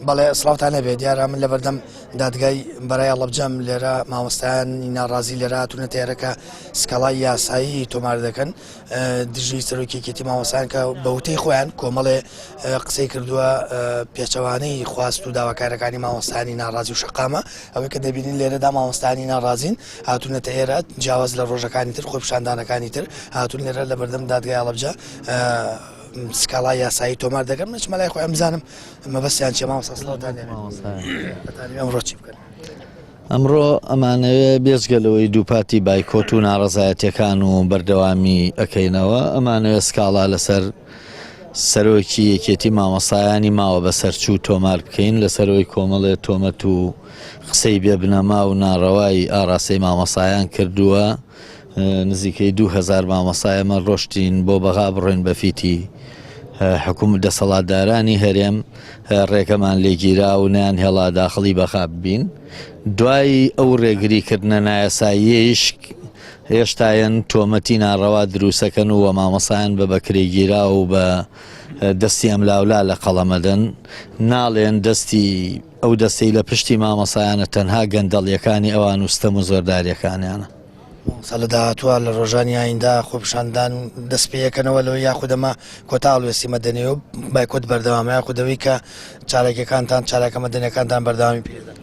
بەڵێ سڵاوتان هەبێ دیارە من لە بەردەم دادگای بەرای ئەڵەبجەم لێرە مامۆستایانی ناڕازی لێرە هاتوونە تێرەکە سکاڵای یاسایی تۆمار دەکەن دژی سەرۆکیەکێتی مامۆستایان کە بەوتەی خۆیان کۆمەڵێ قسەی کردووە پێچەوانەی خواست و داواکارەکانی مامۆستایانی ناڕازی و شەقامە ئەوەی کە دەبینین لێرەدا مامۆستایانی ناڕازین هاتوونەتە ئێرە جیاواز لە ڕۆژەکانی تر خۆپیشاندانەکانی تر هاتوون لێرە لە بەردەم دادگای ئەڵەبجە سکاڵای یاسایی تۆمار دەکەن من مەلای خۆیان بزانم مەبەستیان چێ مامۆستا سڵاوتان ئەمڕۆ چی بکەن ئەمڕۆ ئەمانەوێ بێزگەلەوەی دووپاتی بایکۆت و ناڕەزایەتیەکان و بەردەوامی ئەەکەینەوە ئەمانەوێ سکاڵا لەسەر سەرۆکی یەکێتی مامۆستایانی ماوە بەسەرچوو تۆمار بکەین لەسەرەوەی کۆمەڵێ تۆمەت و قسەی بێبنەما و ناڕەوای ئاڕاستەی مامۆستایان کردووە نزیکەی 2000 مامۆستایەمە ڕۆشتین بۆ بەغا بڕۆین بەفیتی حکوومەت دەسەڵاتدارانی هەرێم ڕێکەمان لێگیرا و نیان هێڵا داخڵی بەخاب بین دوای ئەو ڕێگریکردنە نایەساییش هێشتایەن تۆمەتی ناڕەوا دروستەکەن و مامۆستایان بە بەکرێگیرا و بە دەستی ئەم لاولا لە قەڵەمەدەن ناڵێن دەستی ئەو دەستەی لە پشتی مامۆستایانە تەنها گەندەڵیەکانی ئەوان وستەم و زۆرداریەکانیانە لە داهاتووە لە ڕۆژانی ئایندا خۆپیشاندان دەست پێیەکەنەوە لەوە یاخودەمە کۆتا هەڵوێستی مەدەنی و بایکۆت بەردەوامە یاخودەوەی کە چارەکەکانتان چارەکە مەدەنیەکانتان بەردەوامی پێدەن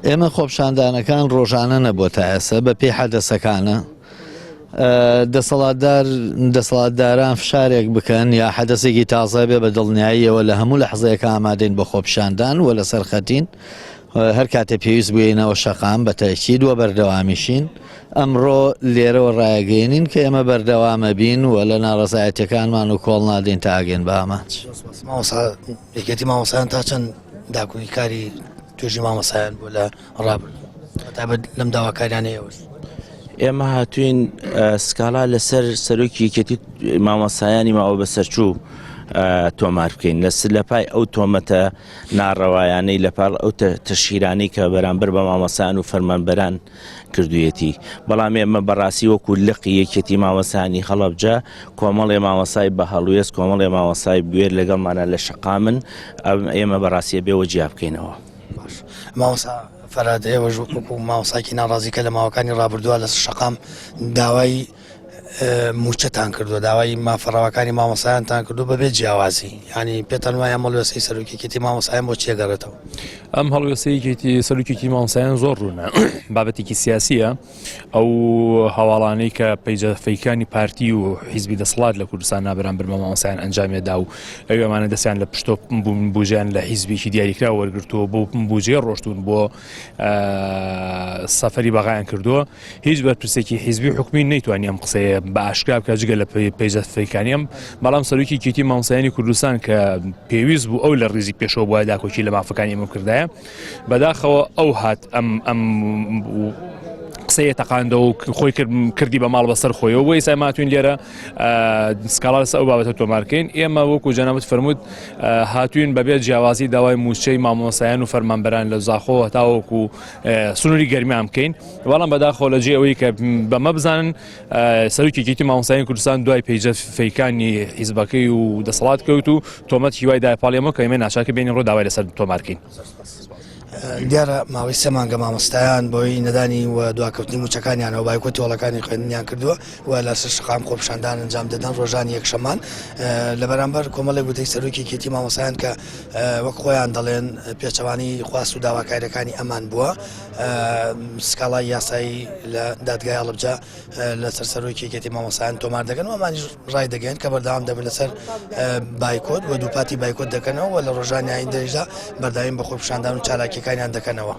ئێمە خۆپیشاندانەکان ڕۆژانە نەبووە تا ئێستا بە پێی حەدەسەکانە دەسەڵاتداران فشارێک بکەن یا حەدەسێکی تازە بێ بە دڵنیاییەوە لە هەموو لەحزەیەکە ئامادەین بە خۆپیشاندان و لە سەرخەتین هەر کاتێ پێویست بووینەوە شەقام بە تاکید وە بەردەوامیشین ئەمڕۆ لێرەوە ڕایگەێنین کە ئێمە بەردەوامە بین و لە ناڕەزایەتەکانمان و کۆڵ نادەین تا ئاگەین بە ئامانج یەکێتی مامۆستایان تا چەند داکوی کاری توێژی مامۆستایان بۆ لە ڕابرد تابەت لەم داواکاریانەیەوە ئێمە هاتوین سکاڵا لەسەر سەرۆکی یەکێتی مامۆستایانی ماوە بەسەرچوو تۆمار بکەین لە پای ئەو تۆمەتە ناڕەوایانەی لەپاڵ ئەو تەشیرانەی کە بەرامبەر بە مامۆستایان و فەرمانبەران کردوویەتی بەڵام ئێمە بەڕاستی وەکو لقی یەکێتی مامۆستایانی هەڵەبجە کۆمەڵێ مامۆستای بە هەڵوێست کۆمەڵێ مامۆستای بوێر لەگەڵمانە لە شەقامن ئێمە بەڕاستیە بێوە جیا بکەینەوە مامۆستا فەراد ئێوەژ وەکو مامۆستایکی ناڕازیکە لە ماوەکانی ڕابردووە لە شەقام داوای موچەتان کردو داوای مافەڕاوەکانی مامۆستایانتان کردو بەبێ جیاوازی ینی پێتان وایە مەڵوێسەی سەرۆکیەتی مامۆستایان بۆ چێگەڕێتەوە ئەم هەڵوێستەیەکێتی سەرۆکێتی مامۆستایان زۆر ڕوونە بابەتێکی سیاسیە ئەو هەواڵانەی کە پەیجەفەیەکانی پارتی و حیزبی دەسەڵات لە کوردستان بەرامبەر بە مامۆستایان ئەنجامێدا و ئەوێمانە دەستیان لە پشتۆ بووژیان لە حیزبێکی دیاریکرا وەرگرتووە بۆ بوجێ ڕۆشتون بۆ سەفەری بەغایان کردووە هیچ بەرپرسێکی حیزبی حکومی نەیتوانی ئەم قسەیە بە ئاشکرا بکە جگە لە پەیجەفەیەکانیم بەڵام سەرۆکی یەکێتی مامۆستایانی کوردستان کە پێویست بوو ئەو لە ڕیزی پێشەوە بووە داکۆکی لە مافەکانی ئەمە کردایە بەداخەوە ئەو هات ئەم قسەیە تەقاندە و خۆی کردی بە ماڵ بەسەر خۆیەوە بۆ ئێستا ماتوین لێرە سکاڵا لەسەر ئەو بابەتە تۆمارکەین ئێمە وەکو جەنابەت فەرمووت هاتوین بەبێت جیاوازی داوای موچەی مامۆستایان و فەرمانبەران لە زاخۆ هەتاوەکو سنووری گەرمیان بکەین بەڵام بەداخەوە لە جێ ئەوەی کە بەمە بزانن سەرۆکی یەکێتی مامۆستایانی کوردستان دوای پەیجەفەیەکانی حیزبەکەی و دەسەڵات کەوت و تۆمەت هیوای داپاڵێمە کە ئێمە ناچاکە بینین ڕۆ داوای لەسەر تۆمارکەین دیارە ماوەی سێ مانگە مامۆستایان بۆی نەدانی و دواکەوتنی موچەکانیانەوە بایکۆتی وڵەکانی خوێندنیان کردووە و لە سەر شەقام خۆپیشاندان ئەنجام دەدەن ڕۆژانی یەکشەمان لە بەرامبەر کۆمەڵێک وتەی سەرۆکی یەکێتی مامۆستایان کە وەک خۆیان دەڵێن پێچەوانی خواست و داواکاریەکانی ئەمان بووە سکاڵای یاسایی لە دادگای هەڵەبجە لەسەر سەرۆکی یەکێتی مامۆستایان تۆمار دەکەن و ئەمانیش ڕای دەگەین کە بەردەوام دەبن لەسەر بایکۆت و دووپاتی بایکۆت دەکەنەوە و لە ڕۆژانی ئایندەدا بەرداویم بە خۆپیشاندان و چالاکیەکانیان دەکەنەوە.